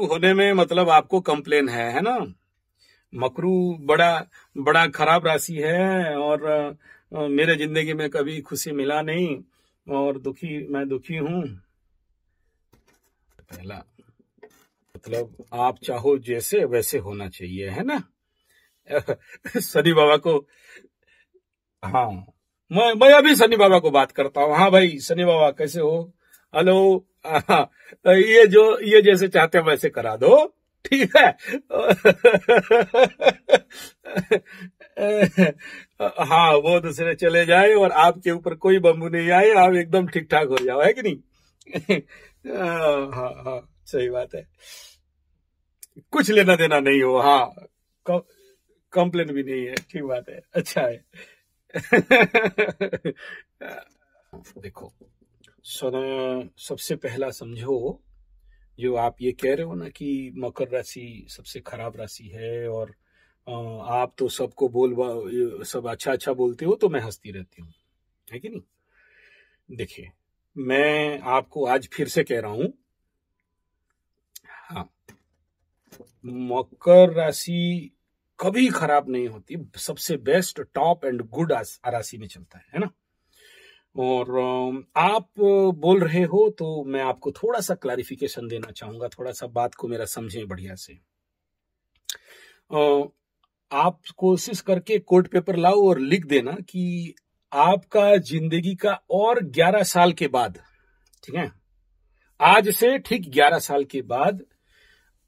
होने में मतलब आपको कंप्लेन है ना। मकरू बड़ा बड़ा खराब राशि है और मेरे जिंदगी में कभी खुशी मिला नहीं और मैं दुखी हूं। पहला मतलब आप चाहो जैसे वैसे होना चाहिए, है ना। शनि बाबा को, हाँ, मैं अभी शनि बाबा को बात करता हूँ। हाँ भाई शनि बाबा कैसे हो? हेलो। हाँ, ये जैसे चाहते हैं वैसे करा दो, ठीक है। हाँ, वो दूसरे चले जाए और आपके ऊपर कोई बम्बू नहीं आए, आप एकदम ठीक ठाक हो जाओ, है कि नहीं? हाँ हाँ, सही बात है। कुछ लेना देना नहीं हो, हाँ, कंप्लेन भी नहीं है, ठीक बात है, अच्छा है। देखो सबसे पहला समझो, जो आप ये कह रहे हो ना कि मकर राशि सबसे खराब राशि है और आप तो सबको सब अच्छा अच्छा बोलते हो तो मैं हंसती रहती हूँ, है कि नहीं। देखिए मैं आपको आज फिर से कह रहा हूं, हाँ, मकर राशि कभी खराब नहीं होती, सबसे बेस्ट टॉप एंड गुड राशि में चलता है ना। और आप बोल रहे हो तो मैं आपको थोड़ा सा क्लैरिफिकेशन देना चाहूंगा, थोड़ा सा बात को मेरा समझें बढ़िया से। आप कोशिश करके कोर्ट पेपर लाओ और लिख देना कि आपका जिंदगी का और 11 साल के बाद, ठीक है, आज से ठीक 11 साल के बाद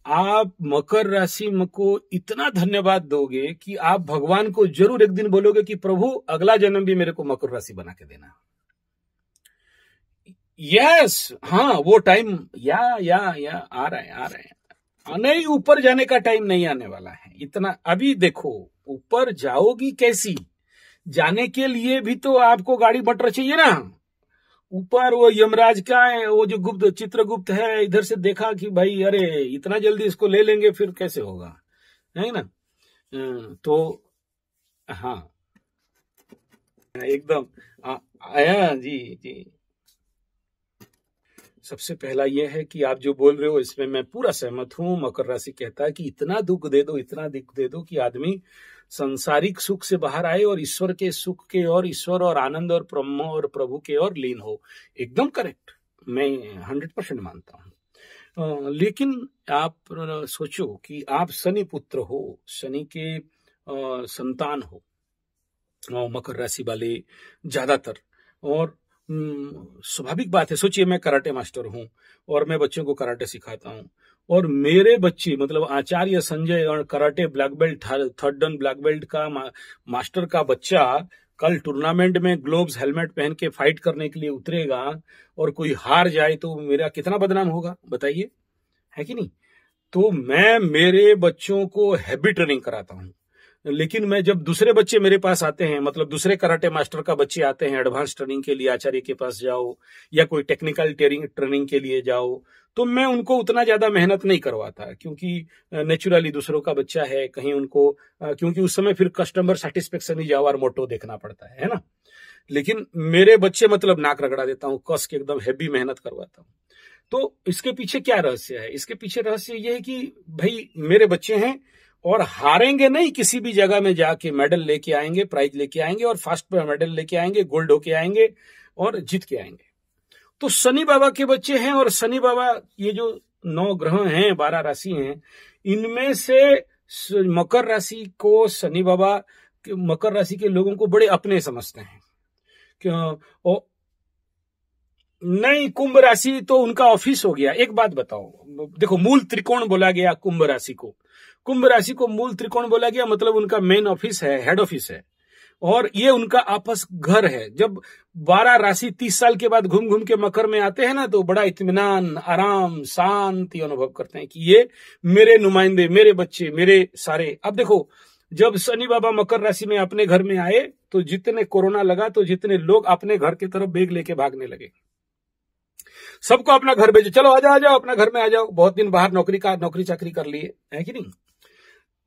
आप मकर राशि को इतना धन्यवाद दोगे कि आप भगवान को जरूर एक दिन बोलोगे कि प्रभु अगला जन्म भी मेरे को मकर राशि बना के देना। यस, हाँ, वो टाइम या आ रहा है। नहीं, ऊपर जाने का टाइम नहीं आने वाला है इतना। अभी देखो ऊपर जाओगी कैसी, जाने के लिए भी तो आपको गाड़ी मटर चाहिए ना। ऊपर वो यमराज का है, वो जो चित्रगुप्त है, इधर से देखा कि भाई अरे इतना जल्दी इसको ले लेंगे, फिर कैसे होगा, है ना। तो हाँ, एकदम आया जी जी। सबसे पहला यह है कि आप जो बोल रहे हो इसमें मैं पूरा सहमत हूं। मकर राशि कहता है कि इतना दुख दे दो कि आदमी संसारिक सुख से बाहर आए और ईश्वर के सुख के और ईश्वर और आनंद और ब्रह्म और प्रभु के और लीन हो। एकदम करेक्ट, मैं 100% मानता हूं। लेकिन आप सोचो कि आप शनि पुत्र हो, शनि के संतान हो, मकर राशि वाले ज्यादातर। और स्वाभाविक बात है, सोचिए मैं कराटे मास्टर हूं और मैं बच्चों को कराटे सिखाता हूं और मेरे बच्चे मतलब आचार्य संजय और karate black belt, third done black belt का मास्टर का बच्चा कल टूर्नामेंट में ग्लोव्स हेलमेट पहन के फाइट करने के लिए उतरेगा और कोई हार जाए तो मेरा कितना बदनाम होगा, बताइए, है कि नहीं। तो मैं मेरे बच्चों को हैबिट ट्रेनिंग कराता हूं। लेकिन मैं जब दूसरे बच्चे मेरे पास आते हैं, मतलब दूसरे कराटे मास्टर का बच्चे आते हैं एडवांस ट्रेनिंग के लिए, आचार्य के पास जाओ या कोई टेक्निकल ट्रेनिंग के लिए जाओ, तो मैं उनको उतना ज्यादा मेहनत नहीं करवाता, क्योंकि नेचुरली दूसरों का बच्चा है, कहीं उनको क्योंकि उस समय फिर कस्टमर सेटिस्फेक्शन ही जाओ और मोटो देखना पड़ता है ना। लेकिन मेरे बच्चे मतलब नाक रगड़ा देता हूँ, कस के एकदम हैवी मेहनत करवाता हूँ। तो इसके पीछे क्या रहस्य है? इसके पीछे रहस्य ये है कि भाई मेरे बच्चे हैं और हारेंगे नहीं, किसी भी जगह में जाके मेडल लेके आएंगे, प्राइज लेके आएंगे और फर्स्ट मेडल लेके आएंगे, गोल्ड होके आएंगे और जीत के आएंगे। तो शनि बाबा के बच्चे हैं और शनि बाबा ये जो 9 ग्रह हैं, 12 राशि हैं, इनमें से मकर राशि को शनि बाबा मकर राशि के लोगों को बड़े अपने समझते हैं। क्यों? नहीं, कुंभ राशि तो उनका ऑफिस हो गया। एक बात बताओ, देखो मूल त्रिकोण बोला गया कुंभ राशि को मूल त्रिकोण बोला गया, मतलब उनका मेन ऑफिस है, हेड ऑफिस है, और ये उनका आपस घर है। जब 12 राशि 30 साल के बाद घूम घूम के मकर में आते हैं ना, तो बड़ा इत्मीनान, आराम, शांति अनुभव करते हैं कि ये मेरे नुमाइंदे, मेरे बच्चे, मेरे सारे। अब देखो जब शनि बाबा मकर राशि में अपने घर में आए तो जितने कोरोना लगा तो जितने लोग अपने घर की तरफ बैग लेके भागने लगे, सबको अपना घर भेजे, चलो आ जाओ अपना घर में आ जाओ, बहुत दिन बाहर नौकरी चाकरी कर लिए, है कि नहीं।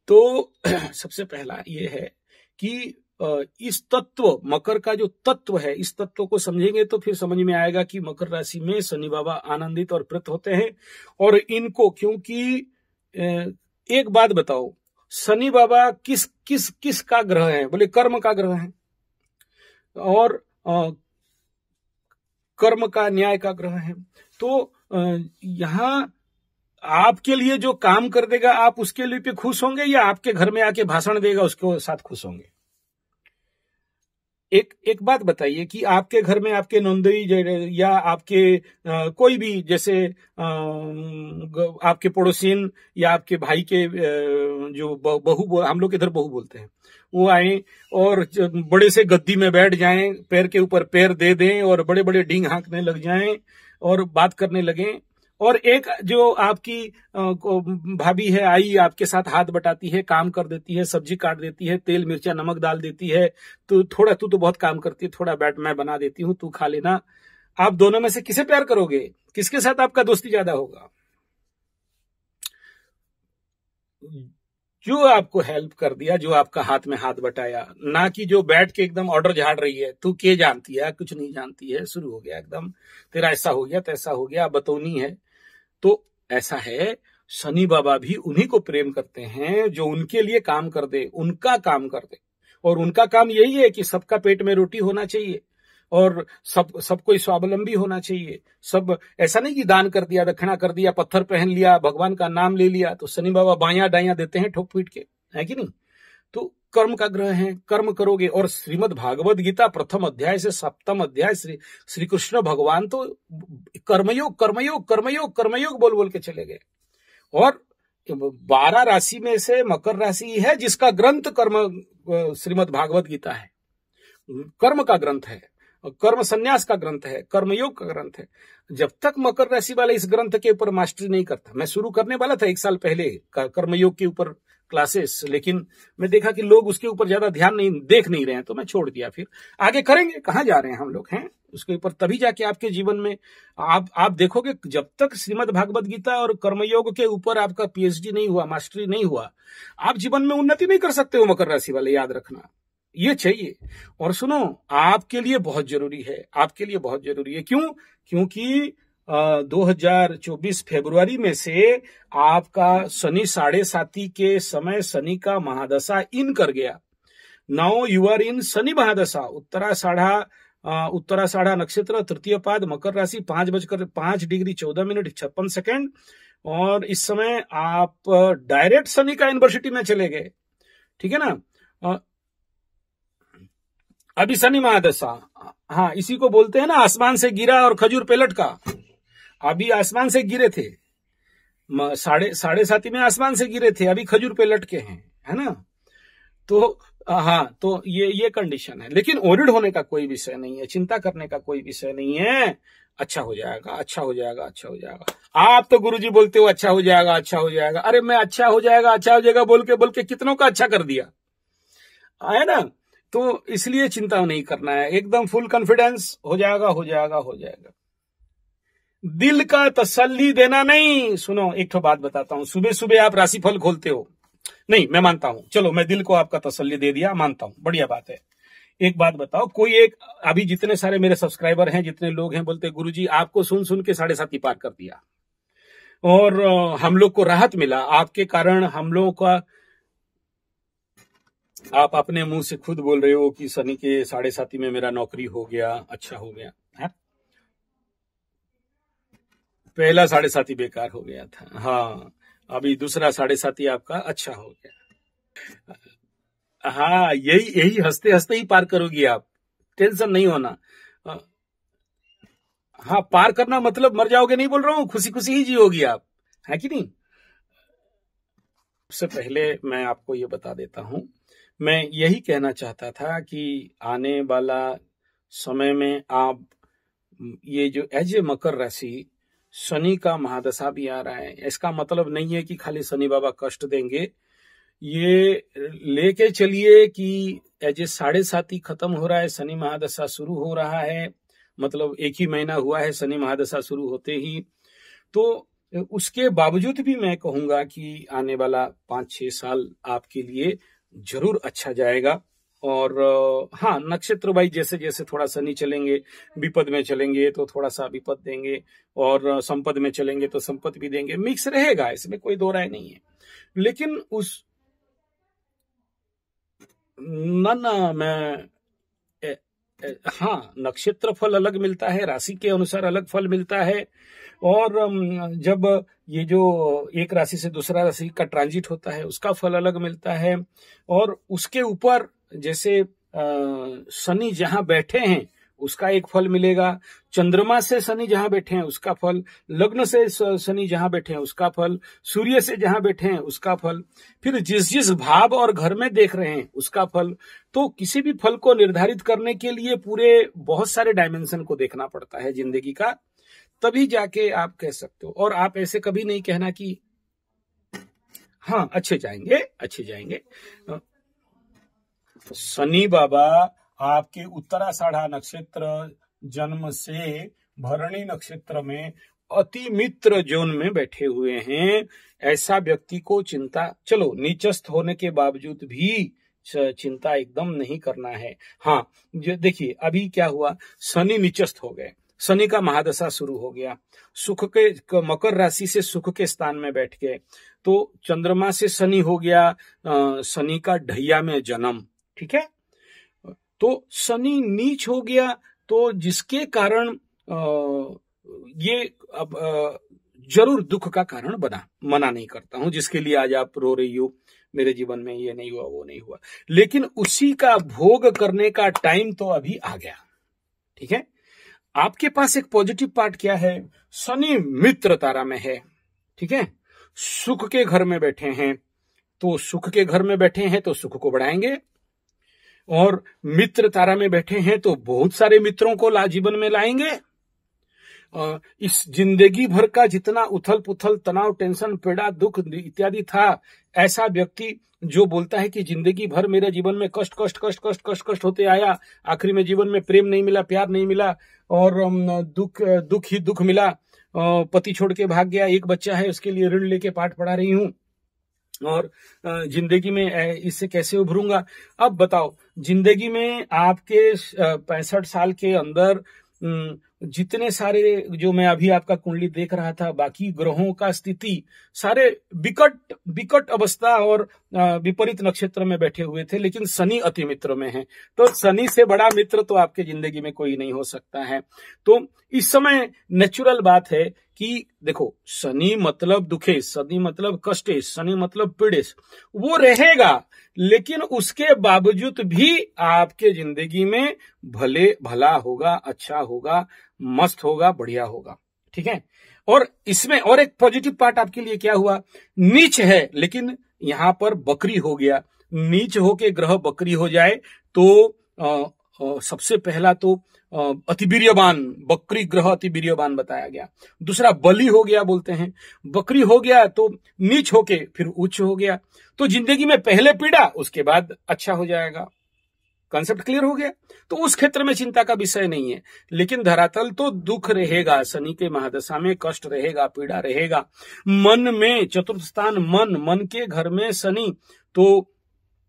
तो सबसे पहला ये है कि इस तत्व, मकर का जो तत्व है, इस तत्व को समझेंगे तो फिर समझ में आएगा कि मकर राशि में शनि बाबा आनंदित और प्रत होते हैं। और इनको, क्योंकि एक बात बताओ, शनि बाबा किस किस किस का ग्रह है? बोले कर्म का ग्रह है, और कर्म का, न्याय का ग्रह है। तो यहां आपके लिए जो काम कर देगा, आप उसके लिए पे खुश होंगे, या आपके घर में आके भाषण देगा उसके साथ खुश होंगे? एक बात बताइए कि आपके घर में आपके नंदोई या आपके कोई भी, जैसे आपके पड़ोसिन या आपके भाई के जो बहू, हम लोग इधर बहू बोलते हैं, वो आए और बड़े से गद्दी में बैठ जाएं, पैर के ऊपर पैर दे दें और बड़े बड़े डींग हाँकने लग जाएं और बात करने लगें। और एक जो आपकी भाभी है, आई, आपके साथ हाथ बटाती है, काम कर देती है, सब्जी काट देती है, तेल मिर्चा नमक डाल देती है, तो थोड़ा तू तो बहुत काम करती है, थोड़ा बैठ मैं बना देती हूं, तू खा लेना। आप दोनों में से किसे प्यार करोगे? किसके साथ आपका दोस्ती ज्यादा होगा? जो आपको हेल्प कर दिया, जो आपका हाथ में हाथ बटाया, ना कि जो बैठ के एकदम ऑर्डर झाड़ रही है, तू के जानती है, कुछ नहीं जानती है, शुरू हो गया एकदम, तेरा ऐसा हो गया, तैसा हो गया, बतौनी है। तो ऐसा है, शनि बाबा भी उन्हीं को प्रेम करते हैं जो उनके लिए काम कर दे, उनका काम कर दे। और उनका काम यही है कि सबका पेट में रोटी होना चाहिए और सब कोई स्वावलंबी होना चाहिए। सब ऐसा नहीं कि दान कर दिया, दक्षिणा कर दिया, पत्थर पहन लिया, भगवान का नाम ले लिया, तो शनि बाबा बायां डाया देते हैं ठोक पीट के, है कि नहीं? तो कर्म का ग्रह है, कर्म करोगे। और श्रीमद् भागवत गीता प्रथम अध्याय से सप्तम अध्याय श्री कृष्ण भगवान तो कर्मयोग कर्मयोग कर्मयोग कर्मयोग बोल बोल के चले गए। और 12 राशि में से मकर राशि है जिसका ग्रंथ कर्म श्रीमद् भागवत गीता है, कर्म का ग्रंथ है, कर्म संन्यास का ग्रंथ है, कर्मयोग का ग्रंथ है। जब तक मकर राशि वाला इस ग्रंथ के ऊपर मास्टरी नहीं करता, मैं शुरू करने वाला था 1 साल पहले कर्मयोग के ऊपर क्लासेस, लेकिन मैं देखा कि लोग उसके ऊपर ज्यादा ध्यान देख नहीं रहे हैं, तो मैं छोड़ दिया। फिर आगे करेंगे, कहां जा रहे हैं हम लोग, हैं उसके ऊपर, तभी जाके आपके जीवन में आप देखोगे। जब तक श्रीमद् भागवत गीता और कर्मयोग के ऊपर आपका पीएचडी नहीं हुआ, मास्टरी नहीं हुआ, आप जीवन में उन्नति नहीं कर सकते हो। मकर राशि वाले याद रखना, ये चाहिए। और सुनो, आपके लिए बहुत जरूरी है, आपके लिए बहुत जरूरी है। क्यों? क्योंकि 2024 फरवरी में से आपका शनि 7.5 के समय शनि का महादशा इन कर गया। Now you are in Shani mahadasha. Uttarashadha नक्षत्र, तृतीय पाद, मकर राशि, 5:05 और इस समय आप डायरेक्ट शनि का यूनिवर्सिटी में चले गए, ठीक है ना? अभी शनि महादशा, हाँ, इसी को बोलते हैं ना आसमान से गिरा और खजूर पे लटका। अभी आसमान से गिरे थे, 7.5 में आसमान से गिरे थे, अभी खजूर पे लटके हैं, है ना? तो हाँ, तो ये कंडीशन है। लेकिन ओरिड होने का कोई विषय नहीं है, चिंता करने का कोई विषय नहीं है। अच्छा हो जाएगा, अच्छा हो जाएगा, अच्छा हो जाएगा। आप तो गुरुजी बोलते हो अच्छा हो जाएगा, अच्छा हो जाएगा। अरे मैं अच्छा हो जाएगा, अच्छा हो जाएगा बोल के कितनों का अच्छा कर दिया, है ना? तो इसलिए चिंता नहीं करना है, एकदम फुल कॉन्फिडेंस, हो जाएगा, हो जाएगा, हो जाएगा। दिल का तसल्ली देना नहीं। सुनो, एक तो बात बताता हूं, सुबह सुबह आप राशिफल खोलते हो, नहीं मैं मानता हूं, चलो मैं दिल को आपका तसल्ली दे दिया, मानता हूं, बढ़िया बात है। एक बात बताओ, कोई एक, अभी जितने सारे मेरे सब्सक्राइबर हैं, जितने लोग हैं, बोलते गुरुजी आपको सुन सुन के 7.5 पार कर दिया और हम लोग को राहत मिला आपके कारण। हम लोगों का, आप अपने मुंह से खुद बोल रहे हो कि शनि के 7.5 में मेरा नौकरी हो गया, अच्छा हो गया है? पहला 7.5 बेकार हो गया था, हाँ, अभी दूसरा 7.5 आपका अच्छा हो गया। हाँ, यही हंसते हंसते ही पार करोगी आप, टेंशन नहीं होना। हाँ, पार करना मतलब मर जाओगे नहीं बोल रहा हूं, खुशी खुशी ही जियोगी आप, है कि नहीं? उससे पहले मैं आपको ये बता देता हूं, मैं यही कहना चाहता था कि आने वाला समय में आप ये जो एज ए मकर राशि, शनि का महादशा भी आ रहा है, इसका मतलब नहीं है कि खाली शनि बाबा कष्ट देंगे। ये लेके चलिए कि एज ए 7.5 खत्म हो रहा है, शनि महादशा शुरू हो रहा है, मतलब 1 ही महीना हुआ है शनि महादशा शुरू होते ही। तो उसके बावजूद भी मैं कहूंगा कि आने वाला 5-6 साल आपके लिए जरूर अच्छा जाएगा। और हाँ, नक्षत्र वाइज जैसे जैसे थोड़ा शनि चलेंगे, विपद में चलेंगे तो थोड़ा सा विपद देंगे, और संपद में चलेंगे तो संपद भी देंगे, मिक्स रहेगा, इसमें कोई दो राय नहीं है। लेकिन उस न मैं हाँ, नक्षत्र फल अलग मिलता है, राशि के अनुसार अलग फल मिलता है, और जब ये जो एक राशि से दूसरा राशि का ट्रांजिट होता है उसका फल अलग मिलता है, और उसके ऊपर जैसे शनि जहां बैठे हैं उसका एक फल मिलेगा, चंद्रमा से शनि जहां बैठे हैं उसका फल, लग्न से शनि जहां बैठे हैं उसका फल, सूर्य से जहां बैठे हैं उसका फल, फिर जिस जिस भाव और घर में देख रहे हैं उसका फल। तो किसी भी फल को निर्धारित करने के लिए पूरे बहुत सारे डायमेंशन को देखना पड़ता है जिंदगी का, तभी जाके आप कह सकते हो। और आप ऐसे कभी नहीं कहना कि हाँ अच्छे जाएंगे अच्छे जाएंगे। शनि बाबा आपके उत्तराषाढ़ा नक्षत्र जन्म से भरणी नक्षत्र में अति मित्र जोन में बैठे हुए हैं। ऐसा व्यक्ति को चिंता, चलो नीचस्थ होने के बावजूद भी चिंता एकदम नहीं करना है। हाँ, देखिए अभी क्या हुआ, शनि नीचस्थ हो गए, शनि का महादशा शुरू हो गया, सुख के मकर राशि से सुख के स्थान में बैठ गए, तो चंद्रमा से शनि हो गया, शनि का ढैया में जन्म, ठीक है। तो शनि नीच हो गया, तो जिसके कारण ये अब जरूर दुख का कारण बना, मना नहीं करता हूं, जिसके लिए आज आप रो रही हो मेरे जीवन में ये नहीं हुआ वो नहीं हुआ, लेकिन उसी का भोग करने का टाइम तो अभी आ गया, ठीक है। आपके पास एक पॉजिटिव पार्ट क्या है, शनि मित्र तारा में है, ठीक है, सुख के घर में बैठे हैं, तो सुख के घर में बैठे हैं तो सुख को बढ़ाएंगे, और मित्र तारा में बैठे हैं तो बहुत सारे मित्रों को जीवन में लाएंगे। इस जिंदगी भर का जितना उथल पुथल, तनाव, टेंशन, पीड़ा, दुख इत्यादि था, ऐसा व्यक्ति जो बोलता है कि जिंदगी भर मेरे जीवन में कष्ट कष्ट कष्ट कष्ट कष्ट कष्ट होते आया, आखिरी में जीवन में प्रेम नहीं मिला, प्यार नहीं मिला, और दुख ही दुख मिला, पति छोड़ के भाग गया, एक बच्चा है उसके लिए ऋण लेके पाठ पढ़ा रही हूं, और जिंदगी में इससे कैसे उभरूंगा। अब बताओ, जिंदगी में आपके 65 साल के अंदर जितने सारे, जो मैं अभी आपका कुंडली देख रहा था, बाकी ग्रहों का स्थिति सारे विकट अवस्था और विपरीत नक्षत्र में बैठे हुए थे, लेकिन शनि अति मित्र में है, तो शनि से बड़ा मित्र तो आपके जिंदगी में कोई नहीं हो सकता है। तो इस समय नेचुरल बात है कि देखो, शनि मतलब दुखेश, शनि मतलब कष्टेश, शनि मतलब पीड़ेश, वो रहेगा, लेकिन उसके बावजूद भी आपके जिंदगी में भला होगा, अच्छा होगा, मस्त होगा, बढ़िया होगा, ठीक है। और इसमें और एक पॉजिटिव पार्ट आपके लिए क्या हुआ, नीच है लेकिन यहां पर बकरी हो गया, नीच होके ग्रह बकरी हो जाए तो सबसे पहला तो अतिवीर्यवान, बकरी ग्रह अतिवीर्यवान बताया गया, दूसरा बलि हो गया, बोलते हैं बकरी हो गया तो नीच होके फिर उच्च हो गया, तो जिंदगी में पहले पीड़ा उसके बाद अच्छा हो जाएगा। कॉन्सेप्ट क्लियर हो गया। तो उस क्षेत्र में चिंता का विषय नहीं है, लेकिन धरातल तो दुख रहेगा, शनि के महादशा में कष्ट रहेगा, पीड़ा रहेगा, मन में चतुर्थ स्थान मन के घर में शनि, तो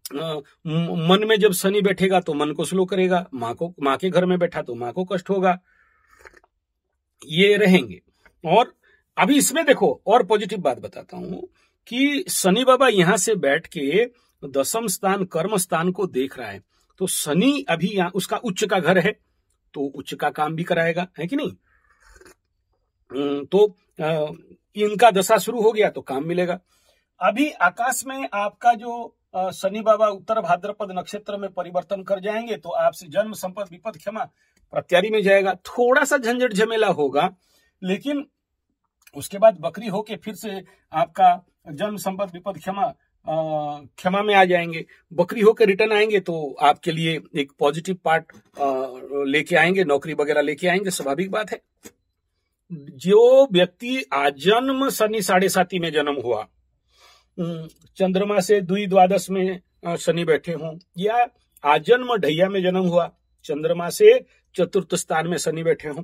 मन में जब शनि बैठेगा तो मन को स्लो करेगा, माँ के घर में बैठा तो माँ को कष्ट होगा, ये रहेंगे। और अभी इसमें देखो और पॉजिटिव बात बताता हूं कि शनि बाबा यहां से बैठ के दशम स्थान कर्म स्थान को देख रहा है, तो शनि अभी यहां उसका उच्च का घर है, तो उच्च का काम भी कराएगा, है कि नहीं। तो इनका दशा शुरू हो गया तो काम मिलेगा। अभी आकाश में आपका जो शनि बाबा उत्तर भाद्रपद नक्षत्र में परिवर्तन कर जाएंगे, तो आपसे जन्म, संपद, विपद, क्षमा प्रत्यारी में जाएगा, थोड़ा सा झंझट झमेला होगा, लेकिन उसके बाद बकरी होके फिर से आपका जन्म, संपद, विपद, क्षमा में आ जाएंगे, बकरी होकर रिटर्न आएंगे, तो आपके लिए एक पॉजिटिव पार्ट लेके आएंगे, नौकरी वगैरह लेके आएंगे, स्वाभाविक बात है। जो व्यक्ति आजन्म शनि 7.5 में जन्म हुआ, चंद्रमा से द्वादश में शनि बैठे हों, या आजन्म ढैया में जन्म हुआ, चंद्रमा से चतुर्थ स्थान में शनि बैठे हों,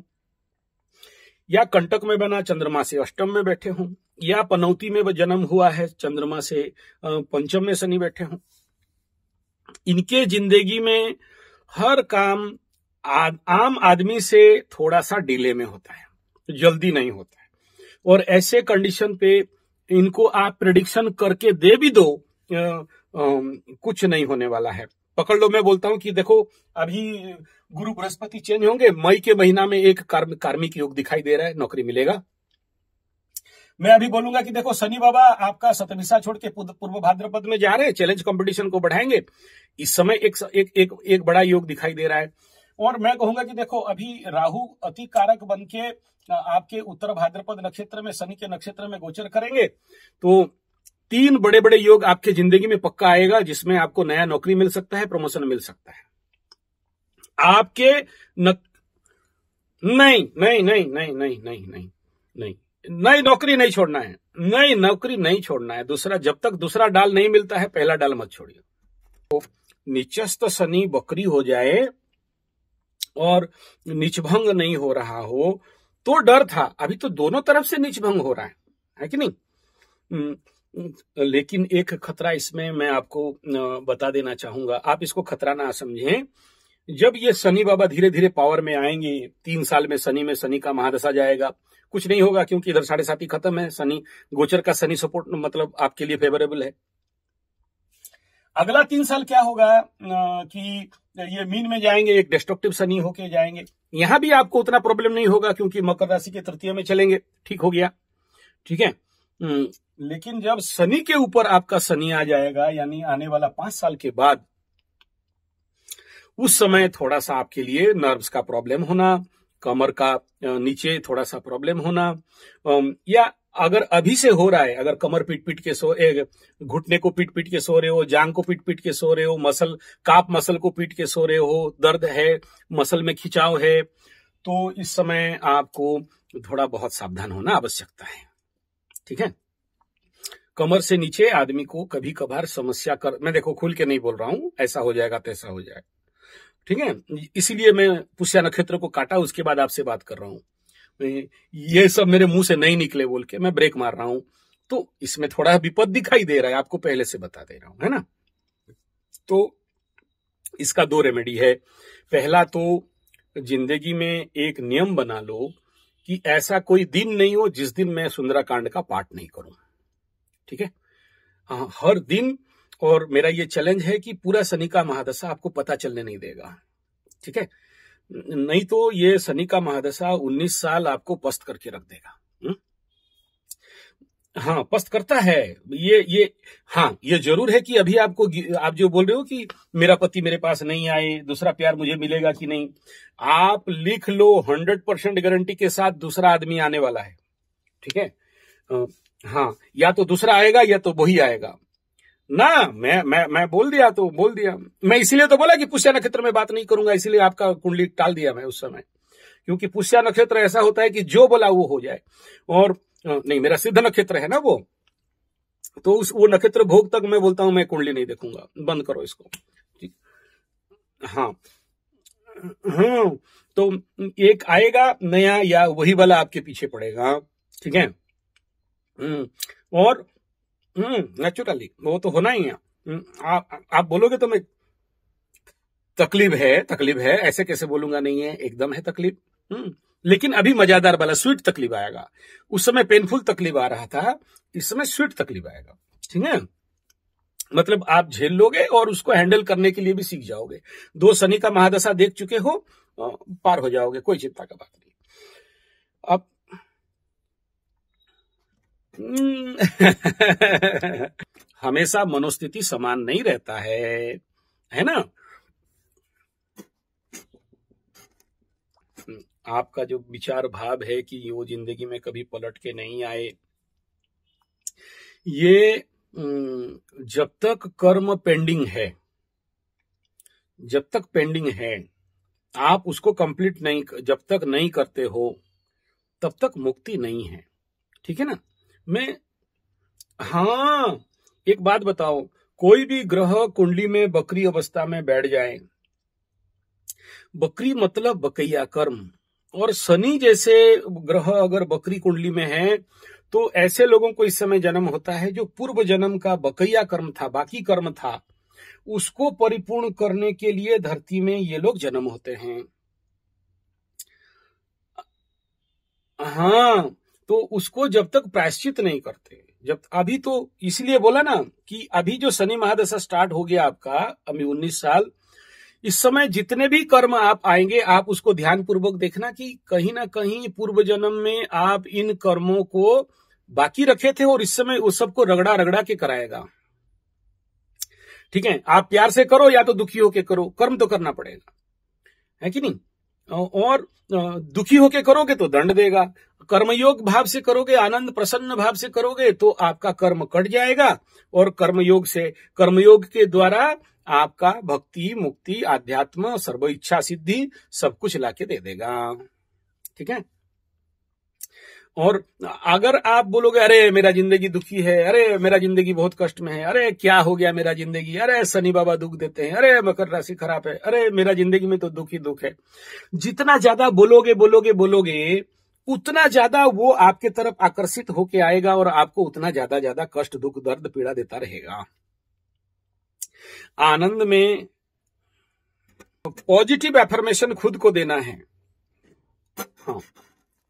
या कंटक में बना चंद्रमा से अष्टम में बैठे हों, या पनौती में जन्म हुआ है, चंद्रमा से पंचम में शनि बैठे हों, इनके जिंदगी में हर काम आम आदमी से थोड़ा सा डिले में होता है, जल्दी नहीं होता है। और ऐसे कंडीशन पे इनको आप प्रेडिक्शन करके दे भी दो, कुछ नहीं होने वाला है। पकड़ लो, मैं बोलता हूं कि देखो अभी गुरु बृहस्पति चेंज होंगे, मई के महीना में एक कार्मिक योग दिखाई दे रहा है, नौकरी मिलेगा। मैं अभी बोलूंगा कि देखो शनि बाबा आपका सतभिसा छोड़ के पूर्व भाद्रपद में जा रहे हैं, चैलेंज कंपटीशन को बढ़ाएंगे। इस समय एक बड़ा योग दिखाई दे रहा है। और मैं कहूंगा कि देखो अभी राहु अति कारक बन के आपके उत्तर भाद्रपद नक्षत्र में, शनि के नक्षत्र में गोचर करेंगे, तो 3 बड़े बड़े योग आपके जिंदगी में पक्का आएगा, जिसमें आपको नया नौकरी मिल सकता है, प्रमोशन मिल सकता है आपके नहीं, नौकरी नहीं छोड़ना है, नौकरी नहीं छोड़ना है। दूसरा, जब तक दूसरा डाल नहीं मिलता है, पहला डाल मत छोड़िए। तो नीचस्थ शनि बकरी हो जाए और नीचभंग नहीं हो रहा हो तो डर था, अभी तो दोनों तरफ से नीचभंग हो रहा है कि नहीं? लेकिन एक खतरा इसमें मैं आपको बता देना चाहूंगा, आप इसको खतरा ना समझें। जब ये शनि बाबा धीरे धीरे पावर में आएंगे, 3 साल में शनि का महादशा जाएगा, कुछ नहीं होगा, क्योंकि इधर 7.5 खत्म है, शनि गोचर का शनि सपोर्ट मतलब आपके लिए फेवरेबल है। अगला 3 साल क्या होगा कि ये मीन में जाएंगे, एक डिस्ट्रक्टिव शनि होके जाएंगे। यहां भी आपको उतना प्रॉब्लम नहीं होगा, क्योंकि मकर राशि के तृतीय में चलेंगे, ठीक हो गया, ठीक है। लेकिन जब शनि के ऊपर आपका शनि आ जाएगा, यानी आने वाला 5 साल के बाद, उस समय थोड़ा सा आपके लिए नर्व्स का प्रॉब्लम होना, कमर का नीचे थोड़ा सा प्रॉब्लम होना, या अगर अभी से हो रहा है, अगर कमर पीट के घुटने को पीट के सो रहे हो, जांग को पीट के सो रहे हो, काप मसल को पीट के सो रहे हो, दर्द है, मसल में खिंचाव है, तो इस समय आपको थोड़ा बहुत सावधान होना आवश्यकता है, ठीक है। कमर से नीचे आदमी को कभी कभार समस्या मैं देखो खुल के नहीं बोल रहा हूं, ऐसा हो जाएगा तैसा हो जाएगा, ठीक है। इसीलिए मैं पुष्य नक्षत्र को काटा, उसके बाद आपसे बात कर रहा हूं। ये सब मेरे मुंह से नहीं निकले बोल के मैं ब्रेक मार रहा हूं, तो इसमें थोड़ा विपद दिखाई दे रहा है, आपको पहले से बता दे रहा हूं, है ना। तो इसका 2 रेमेडी है। पहला तो जिंदगी में एक नियम बना लो कि ऐसा कोई दिन नहीं हो जिस दिन मैं सुंदराकांड का पाठ नहीं करूं, ठीक है। हर दिन, और मेरा ये चैलेंज है कि पूरा शनि का महादशा आपको पता चलने नहीं देगा, ठीक है। नहीं तो ये शनि का महादशा 19 साल आपको पस्त करके रख देगा। हाँ, पस्त करता है ये जरूर है कि अभी आप जो बोल रहे हो कि मेरा पति मेरे पास नहीं आए, दूसरा प्यार मुझे मिलेगा कि नहीं, आप लिख लो 100% गारंटी के साथ दूसरा आदमी आने वाला है, ठीक है। हाँ, या तो दूसरा आएगा या तो वही आएगा ना। मैं बोल दिया। मैं इसीलिए तो बोला कि पुष्य नक्षत्र में बात नहीं करूंगा, इसीलिए आपका कुंडली टाल दिया मैं उस समय, क्योंकि पुष्य नक्षत्र ऐसा होता है कि जो बोला वो हो जाए। और नहीं, मेरा सिद्ध नक्षत्र है ना वो, तो वो नक्षत्र भोग तक मैं बोलता हूं मैं कुंडली नहीं देखूंगा, बंद करो इसको, ठीक। हाँ, तो एक आएगा नया या वही वाला आपके पीछे पड़ेगा, ठीक है। और नेचुरली वो तो होना ही है। आप बोलोगे तो मैं तकलीफ है ऐसे कैसे बोलूंगा, नहीं है, एकदम है तकलीफ। लेकिन अभी मजादार वाला स्वीट तकलीफ आएगा। उस समय पेनफुल तकलीफ आ रहा था, इस समय स्वीट तकलीफ आएगा, ठीक है। मतलब आप झेल लोगे और उसको हैंडल करने के लिए भी सीख जाओगे। 2 शनि का महादशा देख चुके हो, पार हो जाओगे, कोई चिंता का बात नहीं। अब हमेशा मनोस्थिति समान नहीं रहता है ना। आपका जो विचार भाव है कि वो जिंदगी में कभी पलट के नहीं आए, ये जब तक कर्म पेंडिंग है, आप उसको कंप्लीट नहीं, जब तक नहीं करते हो तब तक मुक्ति नहीं है, ठीक है ना। हाँ, एक बात बताओ, कोई भी ग्रह कुंडली में बकरी अवस्था में बैठ जाए, बकरी मतलब बकैया कर्म, और शनि जैसे ग्रह अगर बकरी कुंडली में है तो ऐसे लोगों को इस समय जन्म होता है जो पूर्व जन्म का बकैया कर्म था, बाकी कर्म था, उसको परिपूर्ण करने के लिए धरती में ये लोग जन्म होते हैं। हाँ, तो उसको जब तक प्रायश्चित नहीं करते, जब अभी तो इसलिए बोला ना कि अभी जो शनि महादशा स्टार्ट हो गया आपका, अभी 19 साल, इस समय जितने भी कर्म आप आएंगे, आप उसको ध्यान पूर्वक देखना कि कहीं ना कहीं पूर्व जन्म में आप इन कर्मों को बाकी रखे थे और इस समय उस सबको रगड़ा रगड़ा के कराएगा। ठीक है, आप प्यार से करो या तो दुखी होके करो, कर्म तो करना पड़ेगा, है कि नहीं? और दुखी होके करोगे तो दंड देगा। कर्मयोग भाव से करोगे, आनंद प्रसन्न भाव से करोगे तो आपका कर्म कट जाएगा और कर्मयोग के द्वारा आपका भक्ति, मुक्ति, आध्यात्म, सर्व इच्छा सिद्धि सब कुछ लाके दे देगा। ठीक है, और अगर आप बोलोगे अरे मेरा जिंदगी दुखी है, अरे मेरा जिंदगी बहुत कष्ट में है, अरे क्या हो गया मेरा जिंदगी, अरे शनि बाबा दुख देते हैं, अरे मकर राशि खराब है, अरे मेरा जिंदगी में तो दुख ही दुख है, जितना ज्यादा बोलोगे उतना ज्यादा वो आपके तरफ आकर्षित होके आएगा और आपको उतना ज्यादा कष्ट, दुख, दर्द, पीड़ा देता रहेगा। आनंद में पॉजिटिव एफर्मेशन खुद को देना है। हाँ,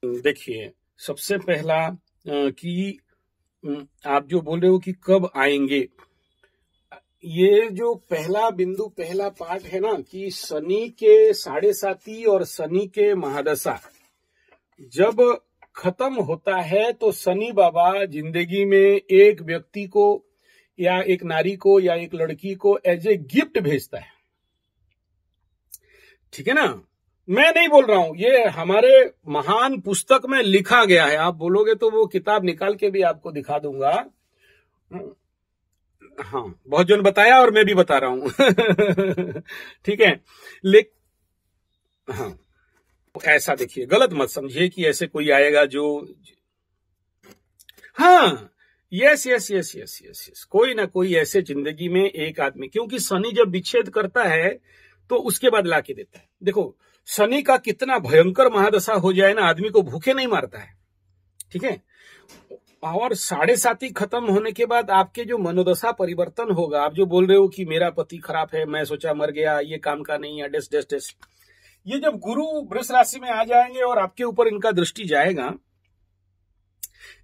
देखिए, सबसे पहला कि आप जो बोल रहे हो कि कब आएंगे, ये जो पहला बिंदु, पहला पार्ट है ना कि शनि के 7.5 और शनि के महादशा जब खत्म होता है तो शनि बाबा जिंदगी में एक व्यक्ति को या एक नारी को या एक लड़की को एज ए गिफ्ट भेजता है। ठीक है ना, मैं नहीं बोल रहा हूं, ये हमारे महान पुस्तक में लिखा गया है। आप बोलोगे तो वो किताब निकाल के भी आपको दिखा दूंगा। हाँ, बहुत जन बताया और मैं भी बता रहा हूं। ठीक है, हाँ, ऐसा देखिए, गलत मत समझिए कि ऐसे कोई आएगा जो, हाँ, यस, कोई ना कोई ऐसे जिंदगी में एक आदमी, क्योंकि शनि जब विच्छेद करता है तो उसके बाद लाके देता है। देखो, शनि का कितना भयंकर महादशा हो जाए ना, आदमी को भूखे नहीं मारता है। ठीक है, और 7.5 खत्म होने के बाद आपके जो मनोदशा परिवर्तन होगा, आप जो बोल रहे हो कि मेरा पति खराब है, मैं सोचा मर गया, ये काम का नहीं है, डेस, ये जब गुरु वृष राशि में आ जाएंगे और आपके ऊपर इनका दृष्टि जाएगा,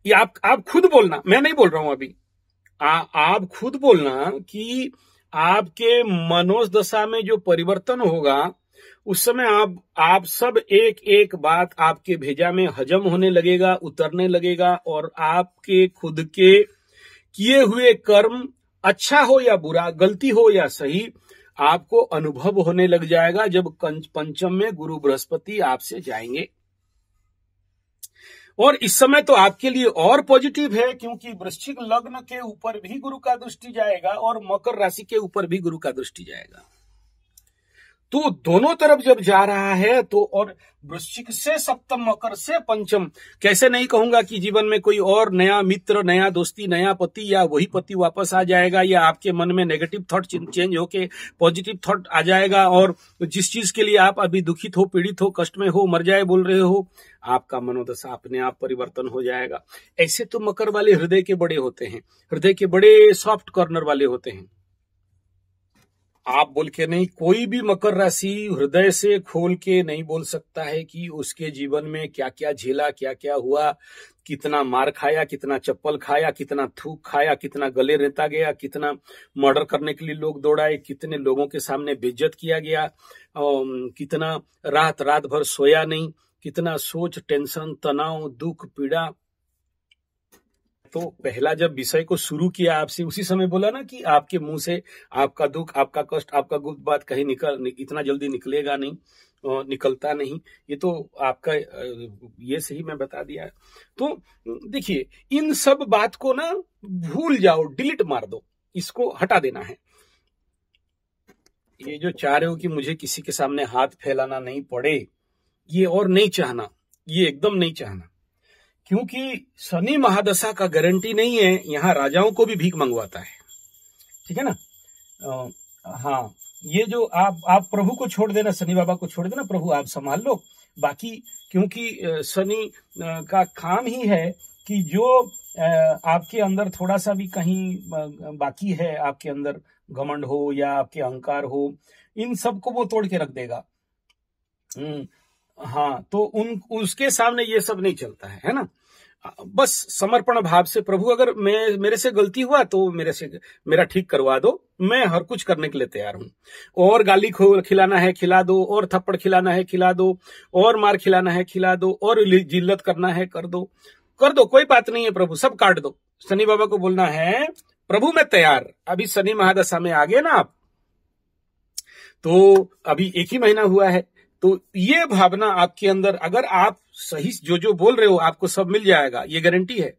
ये आप खुद बोलना, मैं नहीं बोल रहा हूं अभी, आप खुद बोलना कि आपके मनोदशा में जो परिवर्तन होगा उस समय आप सब एक एक बात आपके भेजा में हजम होने लगेगा, उतरने लगेगा, और आपके खुद के किए हुए कर्म, अच्छा हो या बुरा, गलती हो या सही, आपको अनुभव होने लग जाएगा जब पंचम में गुरु बृहस्पति आपसे जाएंगे। और इस समय तो आपके लिए और पॉजिटिव है, क्योंकि वृश्चिक लग्न के ऊपर भी गुरु का दृष्टि जाएगा और मकर राशि के ऊपर भी गुरु का दृष्टि जाएगा। तो दोनों तरफ जब जा रहा है तो, और वृश्चिक से सप्तम, मकर से पंचम, कैसे नहीं कहूंगा कि जीवन में कोई और नया मित्र, नया दोस्ती, नया पति या वही पति वापस आ जाएगा, या आपके मन में नेगेटिव थॉट चेंज होके पॉजिटिव थॉट आ जाएगा, और जिस चीज के लिए आप अभी दुखित हो, पीड़ित हो, कष्ट में हो, मर जाए बोल रहे हो, आपका मनोदशा अपने आप परिवर्तन हो जाएगा। ऐसे तो मकर वाले हृदय के बड़े होते हैं, हृदय के बड़े सॉफ्ट कॉर्नर वाले होते हैं। आप बोल के नहीं, कोई भी मकर राशि हृदय से खोल के नहीं बोल सकता है कि उसके जीवन में क्या क्या झेला, क्या क्या हुआ, कितना मार खाया, कितना चप्पल खाया, कितना थूक खाया, कितना गले रेता गया, कितना मर्डर करने के लिए लोग दौड़ाए, कितने लोगों के सामने बेइज्जत किया गया, कितना रात भर सोया नहीं, कितना सोच, टेंशन, तनाव, दुख, पीड़ा। तो पहला जब विषय को शुरू किया आपसे, उसी समय बोला ना कि आपके मुंह से आपका दुख, आपका कष्ट, आपका गुप्त बात कहीं इतना जल्दी निकलेगा नहीं, निकलता नहीं। ये तो आपका ये सही मैं बता दिया। तो देखिए, इन सब बात को ना भूल जाओ, डिलीट मार दो, इसको हटा देना है। ये जो चाह रहे हो कि मुझे किसी के सामने हाथ फैलाना नहीं पड़े, ये और नहीं चाहना, ये एकदम नहीं चाहना, क्योंकि शनि महादशा का गारंटी नहीं है, यहाँ राजाओं को भी भीख मंगवाता है। ठीक है ना? हाँ, ये जो आप प्रभु को छोड़ देना, शनि बाबा को छोड़ देना, प्रभु आप संभाल लो बाकी, क्योंकि शनि का काम ही है कि जो आपके अंदर थोड़ा सा भी कहीं बाकी है, आपके अंदर घमंड हो या आपके अहंकार हो, इन सबको वो तोड़ के रख देगा। हाँ, तो उसके सामने ये सब नहीं चलता है ना। बस समर्पण भाव से, प्रभु अगर मेरे से गलती हुआ तो मेरा ठीक करवा दो, मैं हर कुछ करने के लिए तैयार हूं। और गाली खिलाना है खिला दो, और थप्पड़ खिलाना है खिला दो, और मार खिलाना है खिला दो, और जिल्लत करना है कर दो, कोई बात नहीं है प्रभु, सब काट दो। शनि बाबा को बोलना है प्रभु मैं तैयार। अभी शनि महादशा में आ गए ना आप, तो अभी 1 ही महीना हुआ है, तो ये भावना आपके अंदर, अगर आप सही जो बोल रहे हो आपको सब मिल जाएगा, ये गारंटी है।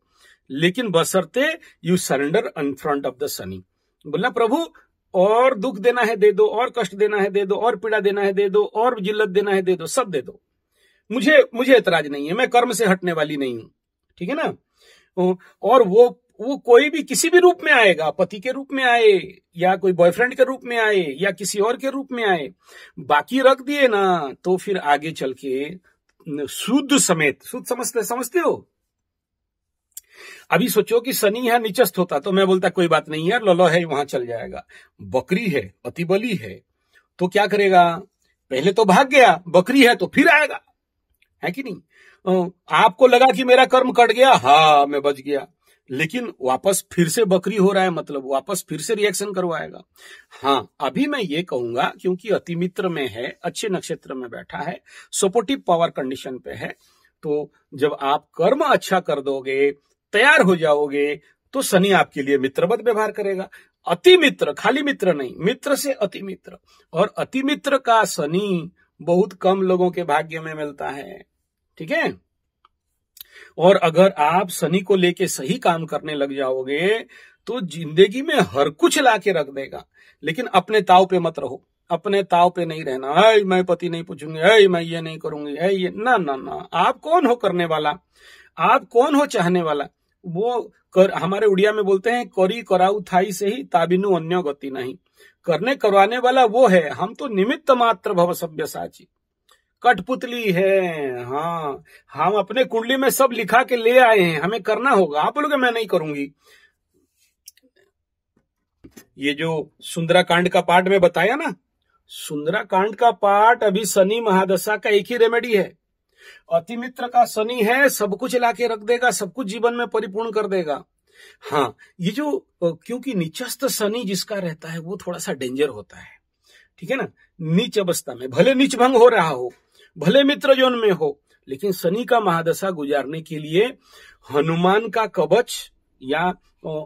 लेकिन बशर्ते you surrender in front of the Shani. बोलना प्रभु और दुख देना है दे दो, और कष्ट देना है दे दो, और पीड़ा देना है दे दो, और जिल्लत देना है दे दो, सब दे दो। मुझे एतराज नहीं है, मैं कर्म से हटने वाली नहीं हूं, ठीक है ना। और वो कोई भी किसी भी रूप में आएगा, पति के रूप में आए, या कोई बॉयफ्रेंड के रूप में आए, या किसी और के रूप में आए, बाकी रख दिए ना तो फिर आगे चल के शुद्ध समेत, शुद्ध समझते हो। अभी सोचो कि शनि यहां निचस्थ होता तो मैं बोलता कोई बात नहीं यार, ललो है वहां चल जाएगा। बकरी है, अति बली है, तो क्या करेगा, पहले तो भाग गया, बकरी है तो फिर आएगा, है कि नहीं। आपको लगा कि मेरा कर्म कट गया, हाँ मैं बच गया, लेकिन वापस फिर से बकरी हो रहा है, मतलब वापस फिर से रिएक्शन करवाएगा। हाँ, अभी मैं ये कहूंगा क्योंकि अतिमित्र में है, अच्छे नक्षत्र में बैठा है, सपोर्टिव पावर कंडीशन पे है, तो जब आप कर्म अच्छा कर दोगे, तैयार हो जाओगे, तो शनि आपके लिए मित्रवत व्यवहार करेगा। अति मित्र, खाली मित्र नहीं, मित्र से अति मित्र, और अति मित्र का शनि बहुत कम लोगों के भाग्य में मिलता है, ठीक है। और अगर आप शनि को लेके सही काम करने लग जाओगे तो जिंदगी में हर कुछ लाके रख देगा। लेकिन अपने ताव पे मत रहो, अपने ताव पे नहीं रहना, है मैं पति नहीं पूछूंगी, है मैं ये नहीं करूंगी, है ये ना ना ना। आप कौन हो करने वाला, आप कौन हो चाहने वाला। वो हमारे उड़िया में बोलते हैं करी कराऊ थाई से ही ताबिनु अन्य गति नहीं। करने करवाने वाला वो है, हम तो निमित्त मात्र भव सभ्य साची, कठपुतली है। हाँ, हम अपने कुंडली में सब लिखा के ले आए हैं, हमें करना होगा। आप बोलोगे मैं नहीं करूंगी। ये जो सुंदराकांड का पाठ में बताया ना, सुंदराकांड का पाठ अभी शनि महादशा का एक ही रेमेडी है। अतिमित्र का शनि है, सब कुछ लाके रख देगा, सब कुछ जीवन में परिपूर्ण कर देगा। हाँ, ये जो क्योंकि नीचस्थ शनि जिसका रहता है वो थोड़ा सा डेंजर होता है, ठीक है ना। नीच अवस्था में भले नीच भंग हो रहा हो, भले मित्र जोन में हो, लेकिन शनि का महादशा गुजारने के लिए हनुमान का कवच, या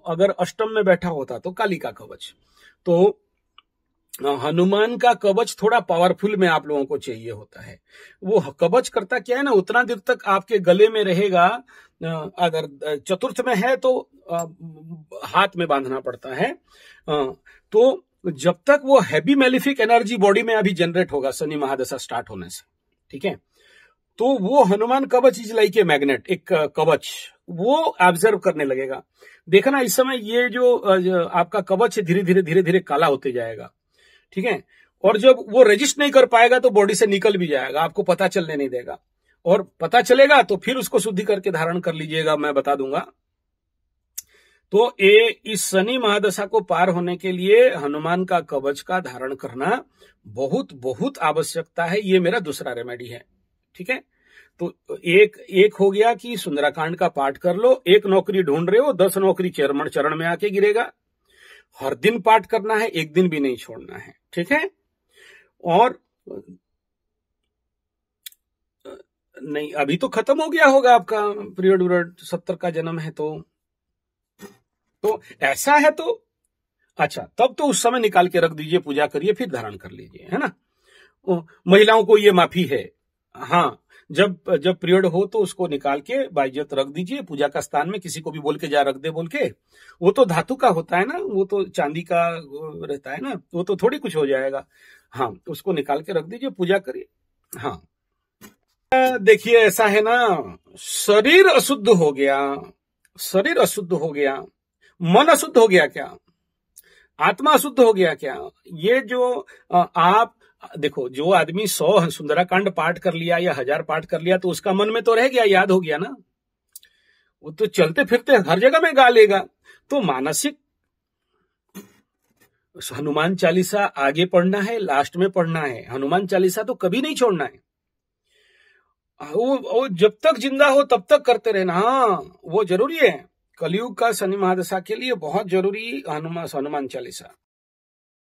अगर अष्टम में बैठा होता तो काली का कवच, तो हनुमान का कवच थोड़ा पावरफुल में आप लोगों को चाहिए होता है। वो कवच करता क्या है ना, उतना देर तक आपके गले में रहेगा। अगर चतुर्थ में है तो हाथ में बांधना पड़ता है, तो जब तक वो हैवी मेलिफिक एनर्जी बॉडी में अभी जनरेट होगा शनि महादशा स्टार्ट होने से, ठीक है। तो वो हनुमान कवच इज लाइक ए मैग्नेट, एक कवच, वो ऑब्जर्व करने लगेगा। देखना इस समय ये जो आपका कवच है धीरे धीरे काला होते जाएगा, ठीक है। और जब वो रेजिस्ट नहीं कर पाएगा तो बॉडी से निकल भी जाएगा, आपको पता चलने नहीं देगा। और पता चलेगा तो फिर उसको शुद्धि करके धारण कर लीजिएगा, मैं बता दूंगा। तो इस शनि महादशा को पार होने के लिए हनुमान का कवच का धारण करना बहुत बहुत आवश्यकता है। ये मेरा दूसरा रेमेडी है, ठीक है। तो एक हो गया कि सुंदराकांड का पाठ कर लो। एक नौकरी ढूंढ रहे हो, 10 नौकरी चरण में आके गिरेगा। हर दिन पाठ करना है, एक दिन भी नहीं छोड़ना है, ठीक है। और नहीं, अभी तो खत्म हो गया होगा आपका पीरियड 70 का जन्म है, तो ऐसा है तो अच्छा, तब तो उस समय निकाल के रख दीजिए, पूजा करिए, फिर धारण कर लीजिए, है ना। महिलाओं को ये माफी है। हाँ, जब पीरियड हो तो उसको निकाल के बाइज्जत रख दीजिए पूजा का स्थान में। किसी को भी बोल के जा रख दे बोल के, वो तो धातु का होता है ना, वो तो चांदी का रहता है ना, वो तो थोड़ी कुछ हो जाएगा। हाँ, उसको निकाल के रख दीजिए, पूजा करिए। हाँ, देखिए ऐसा है ना, शरीर अशुद्ध हो गया, शरीर अशुद्ध हो गया, मन अशुद्ध हो गया क्या, आत्मा अशुद्ध हो गया क्या। ये जो आप देखो, जो आदमी 100 सुंदराकांड पाठ कर लिया या 1000 पाठ कर लिया तो उसका मन में तो रह गया, याद हो गया ना। वो तो चलते फिरते हर जगह में गा लेगा। तो मानसिक हनुमान चालीसा आगे पढ़ना है, लास्ट में पढ़ना है। हनुमान चालीसा तो कभी नहीं छोड़ना है। वो जब तक जिंदा हो तब तक करते रहना। हाँ, वो जरूरी है। कलयुग का शनि महादशा के लिए बहुत जरूरी हनुमान चालीसा।